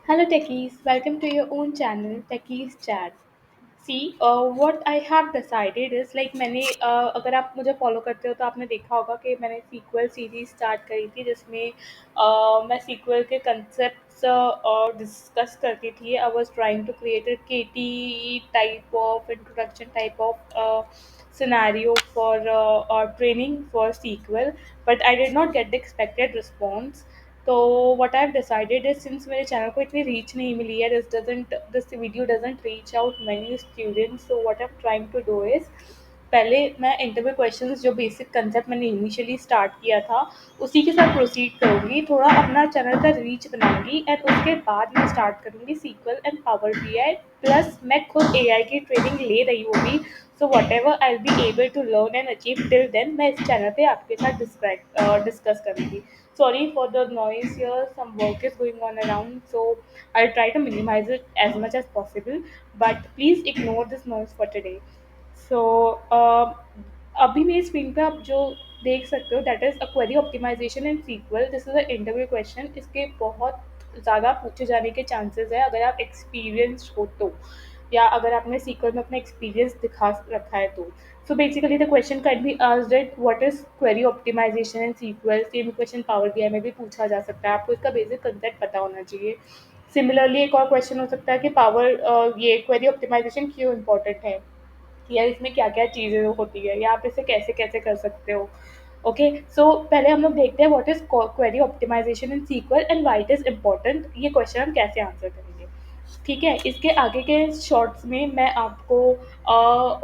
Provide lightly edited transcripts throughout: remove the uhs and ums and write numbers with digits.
Hello techies, welcome to your own channel Techies Chat. See, what I have decided is like मैंने अगर आप मुझे follow करते हो तो आपने देखा होगा कि मैंने सीक्वल सीरीज स्टार्ट करी थी जिसमें मैं सीक्वल के कंसेप्ट्स डिस्कस करती थी. I was trying to create a KT type of introduction type of scenario for training for sequel, but I did not get the expected response. तो what I've decided is since मेरे channel को इतनी reach नहीं मिली है, this video doesn't reach out many students. So what I'm trying to do is पहले मैं interview questions जो basic concept मैंने इनिशियली स्टार्ट किया था उसी के साथ प्रोसीड करूँगी, थोड़ा अपना चैनल का रीच बनाऊंगी एंड उसके बाद मैं स्टार्ट करूँगी SQL and Power BI. Plus मैं खुद एआई की ट्रेनिंग ले रही हूँ भी. So whatever I be able to learn and achieve till then मैं इस चैनल पे आपके साथ डिस्कस करूँगी. Sorry for the noise here. Some work is going on around, so I'll try to minimize it as much as possible. But please ignore this noise for today. So अभी मेरी screen पे आप जो देख सकते हो that is a query optimisation in SQL. This is a interview question. इसके बहुत ज़्यादा पूछे जाने के चांसेस है अगर आप एक्सपीरियंस हो तो, या अगर आपने सीक्वल में अपना एक्सपीरियंस दिखा रखा है तो. So basically the question can be asked that what is query optimization in SQL. Same question power BI में भी पूछा जा सकता है. आपको इसका बेसिक कंसेप्ट पता होना चाहिए. सिमिलरली एक और क्वेश्चन हो सकता है कि ये क्वेरी ऑप्टिमाइजेशन क्यों इम्पोर्टेंट है, या इसमें क्या क्या चीज़ें होती है, या आप इसे कैसे कैसे कर सकते हो. ओके, सो पहले हम लोग देखते हैं what is query optimisation in SQL and why it is important. ये क्वेश्चन हम कैसे आंसर करेंगे. ठीक है, इसके आगे के शॉर्ट्स में मैं आपको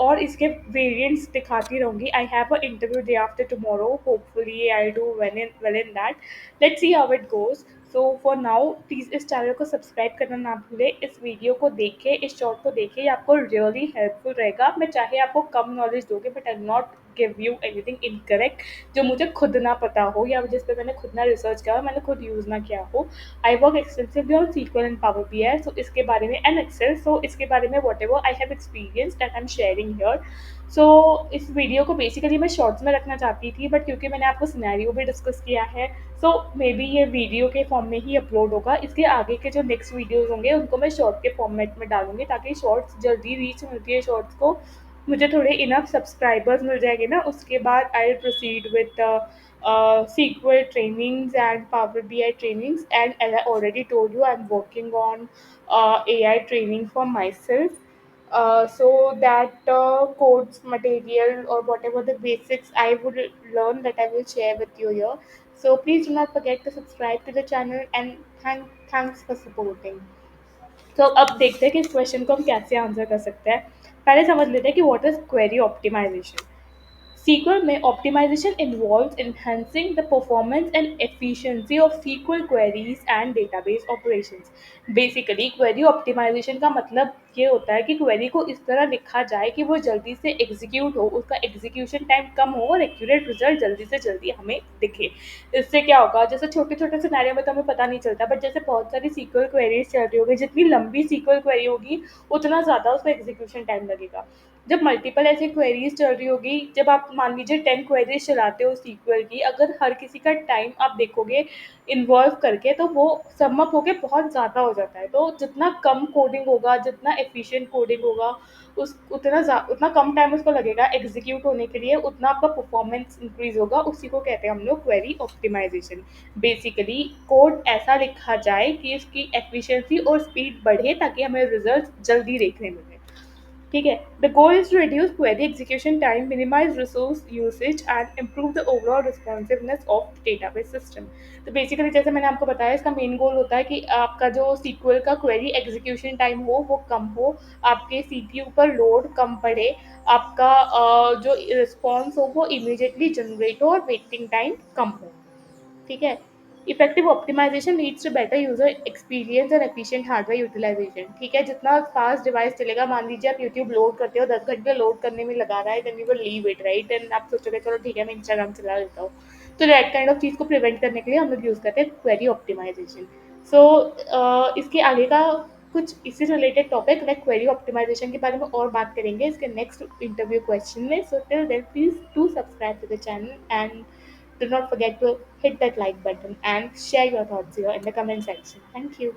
और इसके वेरिएंट्स दिखाती रहूँगी. I have a interview day after tomorrow. Hopefully I do well in that. Let's see how it goes. So for now please इस चैनल को सब्सक्राइब करना ना भूलें. इस वीडियो को देखें, इस शॉर्ट को देखें, ये आपको रियली हेल्पफुल रहेगा. मैं चाहे आपको कम नॉलेज दोगे but I not give you anything incorrect जो मुझे खुद ना पता हो या जिस पे मैंने खुद ना रिसर्च किया हो, मैंने खुद यूज़ ना किया हो. I work extensively on SQL and Power BI, so इसके बारे में एंड एक्सेल. सो इसके बारे में whatever I have experience that I am sharing here. So इस वीडियो को बेसिकली मैं शॉर्ट्स में रखना चाहती थी बट क्योंकि मैंने आपको सिनेरियो भी डिस्कस किया है सो मे बी ये वीडियो के फॉर्म में ही अपलोड होगा. इसके आगे के जो नेक्स्ट वीडियोज़ होंगे उनको मैं शॉर्ट के फॉर्मेट में डालूंगी ताकि शॉर्ट्स जल्दी रीच मिलती है शॉर्ट्स को. मुझे थोड़े इनफ सब्सक्राइबर्स मिल जाएंगे ना, उसके बाद I will proceed with SQL trainings and Power BI trainings. And as I already told you, I'm working on AI training for myself. So that codes material or whatever the basics I would learn that I will share with you here. So please do not forget to subscribe to the channel and thanks for supporting. तो अब देखते हैं कि इस question को हम कैसे answer कर सकते हैं. पहले समझ लेते हैं कि what is query optimisation. SQL में optimization involves enhancing the performance and efficiency of SQL queries and database operations. Basically, query optimization का मतलब ये होता है कि क्वेरी को इस तरह लिखा जाए कि वो जल्दी से एग्जीक्यूट हो, उसका एग्जीक्यूशन टाइम कम हो और एक्यूरेट रिजल्ट जल्दी से जल्दी हमें दिखे. इससे क्या होगा, जैसे छोटे छोटे सिनेरियो में तो हमें पता नहीं चलता बट जैसे बहुत सारी SQL क्वेरीज चल रही होगी, जितनी लंबी SQL क्वेरी होगी उतना ज़्यादा उसका एग्जीक्यूशन टाइम लगेगा. जब मल्टीपल ऐसी क्वेरीज चल रही होगी, जब आप मान लीजिए 10 क्वेरीज चलाते हो सीक्वल की, अगर हर किसी का टाइम आप देखोगे इन्वॉल्व करके तो वो सम अप होके बहुत ज़्यादा हो जाता है. तो जितना कम कोडिंग होगा, जितना एफिशिएंट कोडिंग होगा, उतना कम टाइम उसको लगेगा एग्जीक्यूट होने के लिए, उतना आपका परफॉर्मेंस इंक्रीज होगा. उसी को कहते हैं हम लोग क्वेरी ऑप्टिमाइजेशन. बेसिकली कोड ऐसा लिखा जाए कि इसकी एफिशिएंसी और स्पीड बढ़े ताकि हमें रिजल्ट जल्दी देखने मिले. ठीक है. The goal is to reduce query execution time, minimise resource usage and improve the overall responsiveness of database system. तो बेसिकली जैसे मैंने आपको बताया, इसका मेन गोल होता है कि आपका जो सीक्वल का क्वेरी एग्जीक्यूशन टाइम हो वो कम हो, आपके सीपीयू पर लोड कम पड़े, आपका जो रिस्पॉन्स हो वो इमीडिएटली जनरेट हो और वेटिंग टाइम कम हो. ठीक है. Effective optimisation leads to better user experience and efficient hardware utilisation. ठीक है, जितना फास्ट डिवाइस चलेगा, मान लीजिए आप यूट्यूब लोड करते हो, 10 घंटे लोड करने में लगा रहा है, then you will leave it right, and आप सोचोगे चलो ठीक है मैं इंस्टाग्राम चला लेता हूँ. तो दैट काइंड ऑफ चीज़ को प्रिवेंट करने के लिए हम लोग यूज़ करते हैं क्वेरी ऑप्टिमाइजेशन. सो इसके आगे का कुछ इससे related topic like query optimisation के बारे में और बात करेंगे इसके नेक्स्ट इंटरव्यू क्वेश्चन में. So till then please do subscribe to the channel and do not forget to hit that like button and share your thoughts here in the comment section. Thank you.